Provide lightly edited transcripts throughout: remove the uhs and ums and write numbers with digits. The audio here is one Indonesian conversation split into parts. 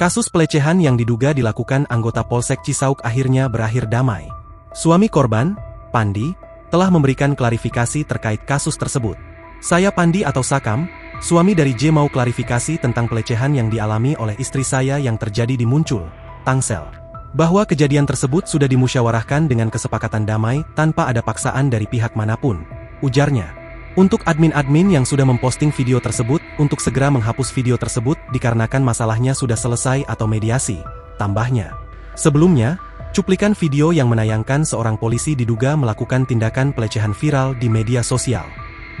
Kasus pelecehan yang diduga dilakukan anggota Polsek Cisauk akhirnya berakhir damai. Suami korban, Pandi, telah memberikan klarifikasi terkait kasus tersebut. Saya Pandi atau Sakam, suami dari J mau klarifikasi tentang pelecehan yang dialami oleh istri saya yang terjadi di Muncul, Tangsel. Bahwa kejadian tersebut sudah dimusyawarahkan dengan kesepakatan damai tanpa ada paksaan dari pihak manapun, ujarnya. Untuk admin-admin yang sudah memposting video tersebut, untuk segera menghapus video tersebut dikarenakan masalahnya sudah selesai atau mediasi, tambahnya. Sebelumnya, cuplikan video yang menayangkan seorang polisi diduga melakukan tindakan pelecehan viral di media sosial.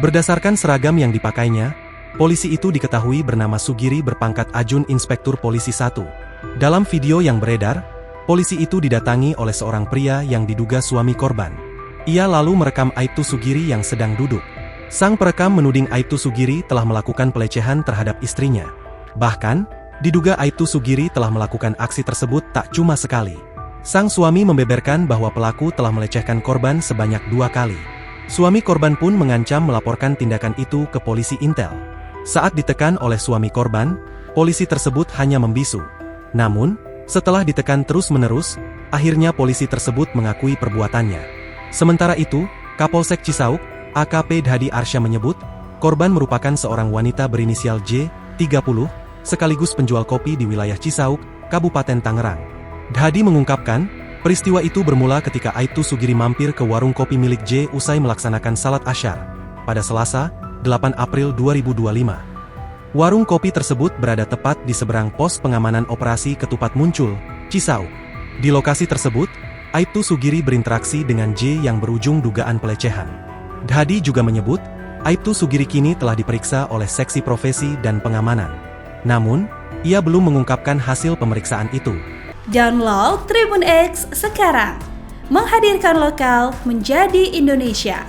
Berdasarkan seragam yang dipakainya, polisi itu diketahui bernama Sugiri berpangkat Ajun Inspektur Polisi 1. Dalam video yang beredar, polisi itu didatangi oleh seorang pria yang diduga suami korban. Ia lalu merekam Aibtu Sugiri yang sedang duduk. Sang perekam menuding Aibtu Sugiri telah melakukan pelecehan terhadap istrinya. Bahkan, diduga Aibtu Sugiri telah melakukan aksi tersebut tak cuma sekali. Sang suami membeberkan bahwa pelaku telah melecehkan korban sebanyak 2 kali. Suami korban pun mengancam melaporkan tindakan itu ke polisi Intel. Saat ditekan oleh suami korban, polisi tersebut hanya membisu. Namun, setelah ditekan terus-menerus, akhirnya polisi tersebut mengakui perbuatannya. Sementara itu, Kapolsek Cisauk, AKP Dhadi Arsya menyebut, korban merupakan seorang wanita berinisial J, 30, sekaligus penjual kopi di wilayah Cisauk, Kabupaten Tangerang. Dhadi mengungkapkan, peristiwa itu bermula ketika Aibtu Sugiri mampir ke warung kopi milik J usai melaksanakan salat asyar, pada Selasa, 8 April 2025. Warung kopi tersebut berada tepat di seberang pos pengamanan operasi Ketupat Muncul, Cisauk. Di lokasi tersebut, Aibtu Sugiri berinteraksi dengan J yang berujung dugaan pelecehan. Dhadi juga menyebut, Aibtu Sugiri kini telah diperiksa oleh Seksi Profesi dan Pengamanan. Namun, ia belum mengungkapkan hasil pemeriksaan itu. Download Tribun X sekarang, menghadirkan lokal menjadi Indonesia.